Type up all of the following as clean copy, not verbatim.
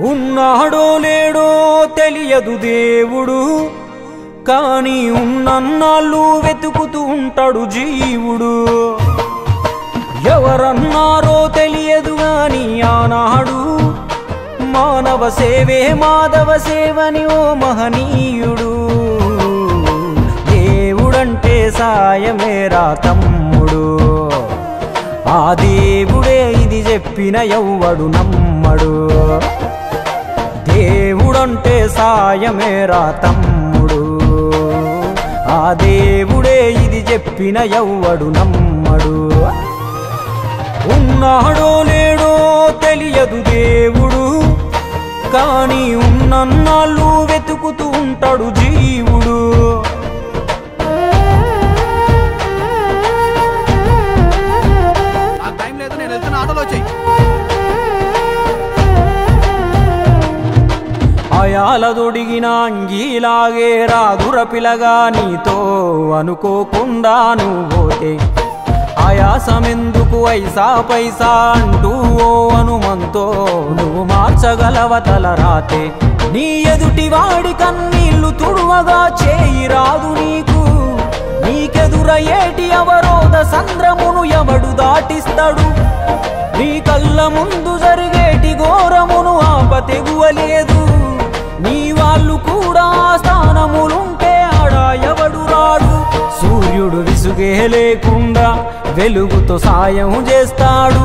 ఉన్నాడో లేడో తెలియదు దేవుడు, కానీ ఉన్నన్నాళ్ళు వెతుకుతూ ఉంటాడు జీవుడు. ఎవరన్నారో తెలియదు గాని ఆనాడు మానవ సేవే మాధవ సేవని ఓ మహనీయుడు. దేవుడంటే సాయమేరా తమ్ముడు, ఆ దేవుడే ఇది చెప్పిన ఎవ్వడు నమ్మడు. దేవుడంటే సాయమేరా తమ్ముడు, ఆ దేవుడే ఇది చెప్పిన ఎవ్వడు నమ్మడు. ఉన్నాడో లేడో తెలియదు దేవుడు, కానీ ఉన్నన్నాళ్ళు వెతుకుతూ ఉంటాడు జీవుడు. అయాలదొడిగిన అంగీలాగే రాదుర పిలగా నీతో అనుకోకుండా నువ్వోతే, ఆయాసమెందుకు ఐసా పైసా అంటూ ఓ అనుమంతో నువ్వు మార్చగలవ తలరాతే. నీ ఎదుటి వాడి కన్నీళ్లు తుడువగా చేయి రాదు నీకు, నీకెదురయ్యేటి అవరోధ సంద్రమును ఎవడు దాటిస్తాడు. నీ కళ్ళ ముందు జరిగేటి ఘోరమును ఆపతెగువలేదు, నీ వాళ్ళు కూడా స్థానములుంటే ఆడా ఎవడు రాడు. సూర్యుడు విసుగే లేకుండా వెలుగుతో సాయం చేస్తాడు,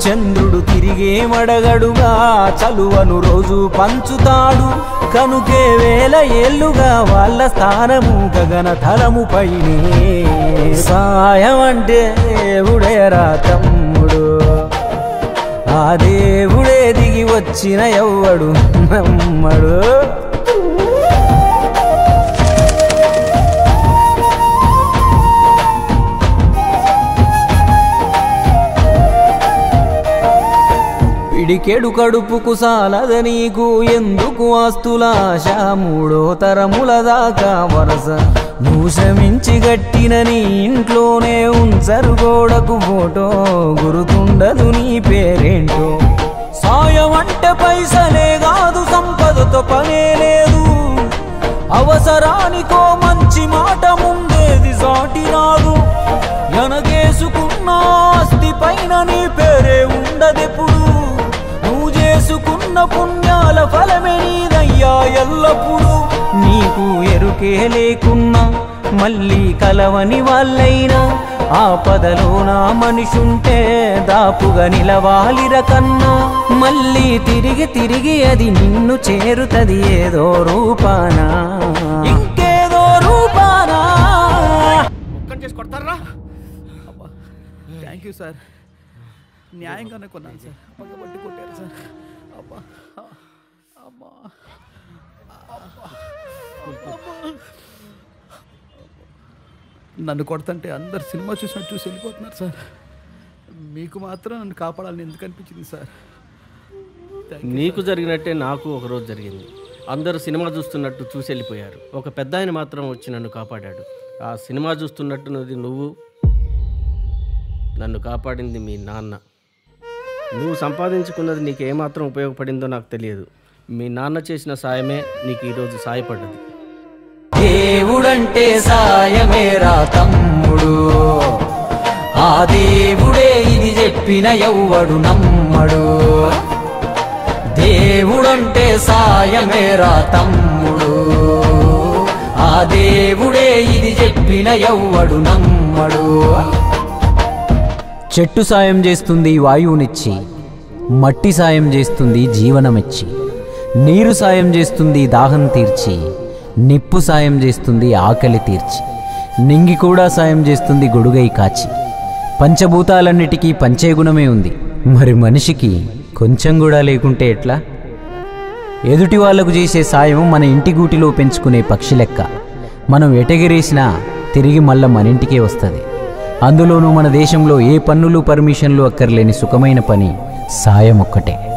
చంద్రుడు తిరిగేమడగడుగా చలువను రోజు పంచుతాడు. కనుకే వేల ఏళ్ళుగా వాళ్ళ స్థానము గగన తలము పైనే. సాయం అంటే దేవుడేరా తమ్ముడు, ఆ దేవుడే దిగి వచ్చిన ఎవ్వడు నమ్మడు. పిడికెడు కడుపుకు సాలద నీకు ఎందుకు ఆస్తులాశ, మూడో తరముల దాకా వరస నువ్వు శ్రమించి గట్టిన నీ ఇంట్లోనే ఉంచరు గోడకు ఫోటో, గుర్తుండదు నీ పేరేంటో. సాయం అంటే పైసలే కాదు, సంపదతో పనే లేదు, అవసరానికో మంచి మాట ముందేది సాటి రాదు. ఎనగేసుకున్న ఆస్తి పైన నీ పేరే ఉండదెప్పుడు, నువ్వు చేసుకున్న పుణ్యాల ఫలమే నీదయ్యా ఎల్లప్పుడు. నీకు ఎరుకే లేకున్నా మళ్ళీ కలవని వాళ్ళైనా, ఆపదలో నా మనిషుంటే దాపుగా నిలవాలిర కన్నా. మళ్ళీ తిరిగి తిరిగి అది నిన్ను చేరుతది ఏదో రూపానా, ఇంకేదో రూపానా. కొడతారా? థ్యాంక్ యూ సార్, న్యాయంగానే కొన్నాను సార్, పక్కబట్టి కొట్టారు సార్. అబ్బా అబ్బా నన్ను కొడతంటే అందరు సినిమా చూసినట్టు చూసి వెళ్ళిపోతున్నారు సార్, మీకు మాత్రం నన్ను కాపాడాలని ఎందుకు అనిపించింది సార్? నీకు జరిగినట్టే నాకు ఒకరోజు జరిగింది. అందరూ సినిమా చూస్తున్నట్టు చూసి వెళ్ళిపోయారు, ఒక పెద్ద ఆయన మాత్రం వచ్చి నన్ను కాపాడాడు. ఆ సినిమా చూస్తున్నట్టున్నది నువ్వు, నన్ను కాపాడింది మీ నాన్న. నువ్వు సంపాదించుకున్నది నీకు ఏమాత్రం ఉపయోగపడిందో నాకు తెలియదు, మీ నాన్న చేసిన సాయమే నీకు ఈరోజు సాయపడ్డది. దేవుడంటే సాయమేరా తమ్ముడు, ఆ దేవుడే ఇది చెప్పిన ఎవ్వడు నమ్మడు. దేవుడంటే సాయమేరా తమ్ముడు, ఆ దేవుడే ఇది చెప్పిన ఎవ్వడు నమ్మడు. చెట్టు సాయం చేస్తుంది వాయువునిచ్చి, మట్టి సాయం చేస్తుంది జీవనమిచ్చి, నీరు సాయం చేస్తుంది దాహం తీర్చి, నిప్పు సాయం చేస్తుంది ఆకలి తీర్చి, నింగి కూడా సాయం చేస్తుంది గొడుగై కాచి. పంచభూతాలన్నిటికీ పంచే గుణమే ఉంది, మరి మనిషికి కొంచెం కూడా లేకుంటే ఎట్లా? ఎదుటి వాళ్లకు చేసే సాయం మన ఇంటి గూటిలో పెంచుకునే పక్షి లెక్క, మనం ఎటగిరేసినా తిరిగి మళ్ళా మన ఇంటికే వస్తుంది. అందులోనూ మన దేశంలో ఏ పన్నులు పర్మిషన్లు అక్కర్లేని సుఖమైన పని సాయం ఒక్కటే.